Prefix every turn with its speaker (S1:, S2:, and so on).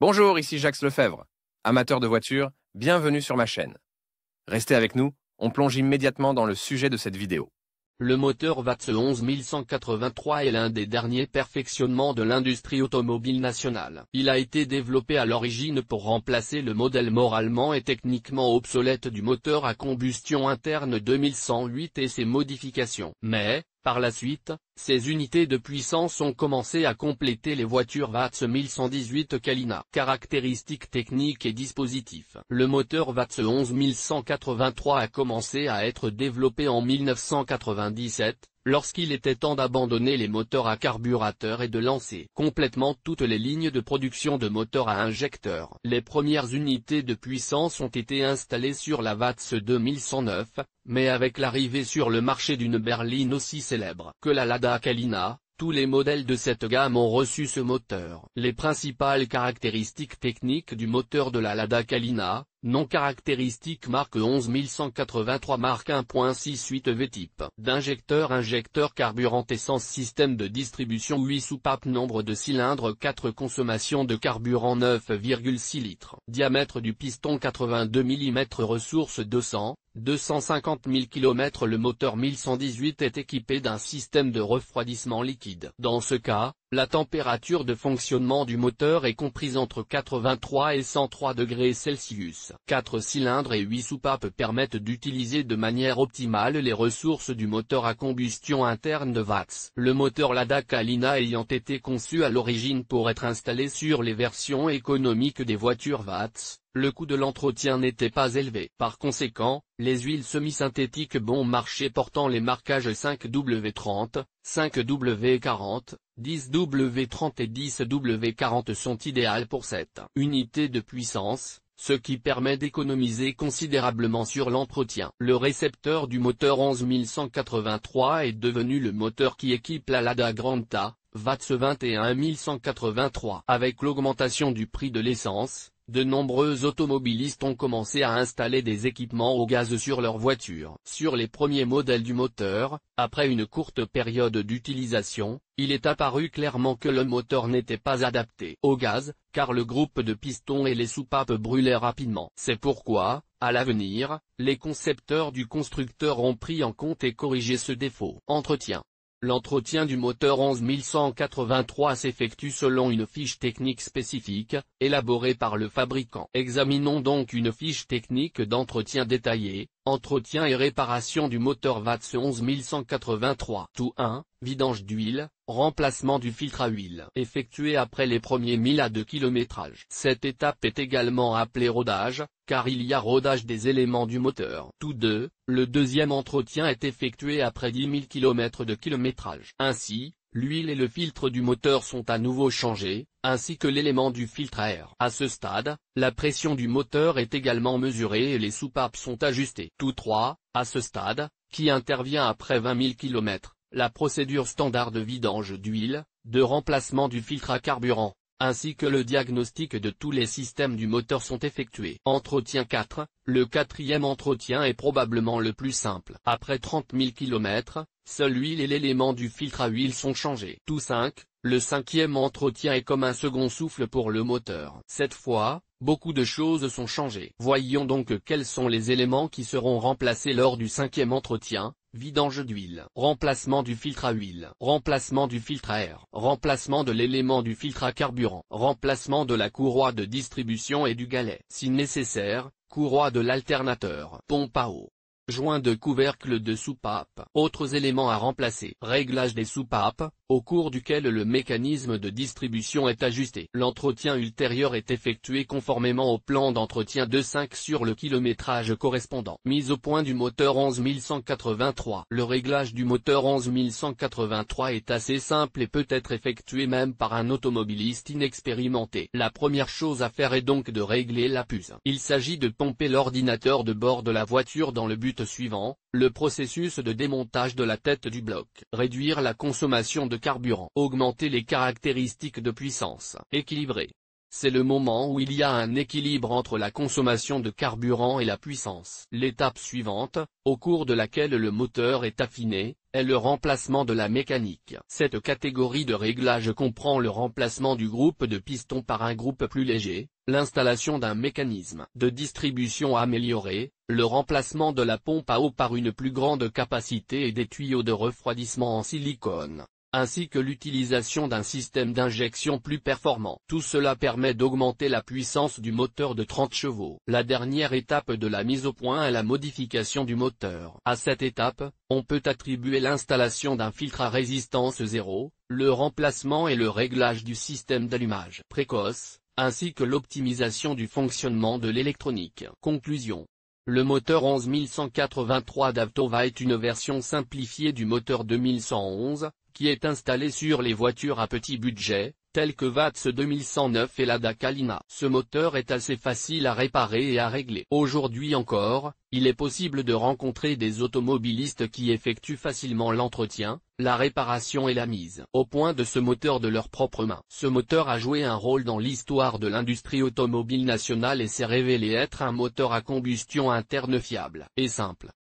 S1: Bonjour, ici Jacques Lefebvre. Amateur de voitures, bienvenue sur ma chaîne. Restez avec nous, on plonge immédiatement dans le sujet de cette vidéo.
S2: Le moteur VATS 11183 est l'un des derniers perfectionnements de l'industrie automobile nationale. Il a été développé à l'origine pour remplacer le modèle moralement et techniquement obsolète du moteur à combustion interne 2108 et ses modifications. Mais, par la suite, ces unités de puissance ont commencé à compléter les voitures VATS 1118 Kalina. Caractéristiques techniques et dispositifs. Le moteur VATS 11183 a commencé à être développé en 1997, lorsqu'il était temps d'abandonner les moteurs à carburateur et de lancer complètement toutes les lignes de production de moteurs à injecteur. Les premières unités de puissance ont été installées sur la VATS 2109, mais avec l'arrivée sur le marché d'une berline aussi célèbre que la Lada Kalina, tous les modèles de cette gamme ont reçu ce moteur. Les principales caractéristiques techniques du moteur de la Lada Kalina, non caractéristique marque 11183 marque 1.68 V-type. Injecteur carburant essence système de distribution 8 soupapes nombre de cylindres 4 consommation de carburant 9,6 litres. Diamètre du piston 82 mm ressources 250 000 km. Le moteur 1118 est équipé d'un système de refroidissement liquide. Dans ce cas, la température de fonctionnement du moteur est comprise entre 83 et 103 degrés Celsius. 4 cylindres et 8 soupapes permettent d'utiliser de manière optimale les ressources du moteur à combustion interne de VATS. Le moteur Lada Kalina ayant été conçu à l'origine pour être installé sur les versions économiques des voitures VATS, le coût de l'entretien n'était pas élevé. Par conséquent, les huiles semi-synthétiques bon marché portant les marquages 5W30, 5W40, 10W30 et 10W40 sont idéales pour cette unité de puissance, ce qui permet d'économiser considérablement sur l'entretien. Le récepteur du moteur 11183 est devenu le moteur qui équipe la Lada Granta, VATS 21183. Avec l'augmentation du prix de l'essence, de nombreux automobilistes ont commencé à installer des équipements au gaz sur leur voiture. Sur les premiers modèles du moteur, après une courte période d'utilisation, il est apparu clairement que le moteur n'était pas adapté au gaz, car le groupe de pistons et les soupapes brûlaient rapidement. C'est pourquoi, à l'avenir, les concepteurs du constructeur ont pris en compte et corrigé ce défaut. Entretien. L'entretien du moteur 11183 s'effectue selon une fiche technique spécifique, élaborée par le fabricant. Examinons donc une fiche technique d'entretien détaillée. Entretien et réparation du moteur VATS 11183. Tout 1. Vidange d'huile, remplacement du filtre à huile. Effectué après les premiers 1000 à de kilométrage. Cette étape est également appelée rodage, car il y a rodage des éléments du moteur. Tout 2. Le deuxième entretien est effectué après 10 000 km de kilométrage. Ainsi, l'huile et le filtre du moteur sont à nouveau changés, ainsi que l'élément du filtre à air. À ce stade, la pression du moteur est également mesurée et les soupapes sont ajustées. Tout 3. À ce stade, qui intervient après 20 000 km, la procédure standard de vidange d'huile, de remplacement du filtre à carburant, ainsi que le diagnostic de tous les systèmes du moteur sont effectués. Entretien 4. Le quatrième entretien est probablement le plus simple. Après 30 000 km, seule l'huile et l'élément du filtre à huile sont changés. Tout 5. Le cinquième entretien est comme un second souffle pour le moteur. Cette fois, beaucoup de choses sont changées. Voyons donc quels sont les éléments qui seront remplacés lors du cinquième entretien. Vidange d'huile, remplacement du filtre à huile, remplacement du filtre à air, remplacement de l'élément du filtre à carburant, remplacement de la courroie de distribution et du galet. Si nécessaire, courroie de l'alternateur, pompe à eau, joint de couvercle de soupape. Autres éléments à remplacer. Réglage des soupapes, au cours duquel le mécanisme de distribution est ajusté. L'entretien ultérieur est effectué conformément au plan d'entretien de 5 sur le kilométrage correspondant. Mise au point du moteur 11183. Le réglage du moteur 11183 est assez simple et peut être effectué même par un automobiliste inexpérimenté. La première chose à faire est donc de régler la puce. Il s'agit de pomper l'ordinateur de bord de la voiture dans le but suivant, le processus de démontage de la tête du bloc. Réduire la consommation de carburant. Augmenter les caractéristiques de puissance. Équilibrer c'est le moment où il y a un équilibre entre la consommation de carburant et la puissance. L'étape suivante, au cours de laquelle le moteur est affiné, est le remplacement de la mécanique. Cette catégorie de réglage comprend le remplacement du groupe de pistons par un groupe plus léger, l'installation d'un mécanisme de distribution amélioré, le remplacement de la pompe à eau par une plus grande capacité et des tuyaux de refroidissement en silicone, ainsi que l'utilisation d'un système d'injection plus performant. Tout cela permet d'augmenter la puissance du moteur de 30 chevaux. La dernière étape de la mise au point est la modification du moteur. À cette étape, on peut attribuer l'installation d'un filtre à résistance zéro, le remplacement et le réglage du système d'allumage précoce, ainsi que l'optimisation du fonctionnement de l'électronique. Conclusion. Le moteur 11183 d'Avtova est une version simplifiée du moteur 2111, qui est installé sur les voitures à petit budget, telles que VATS 2109 et Lada Kalina. Ce moteur est assez facile à réparer et à régler. Aujourd'hui encore, il est possible de rencontrer des automobilistes qui effectuent facilement l'entretien, la réparation et la mise au point de ce moteur de leurs propres mains. Ce moteur a joué un rôle dans l'histoire de l'industrie automobile nationale et s'est révélé être un moteur à combustion interne fiable et simple.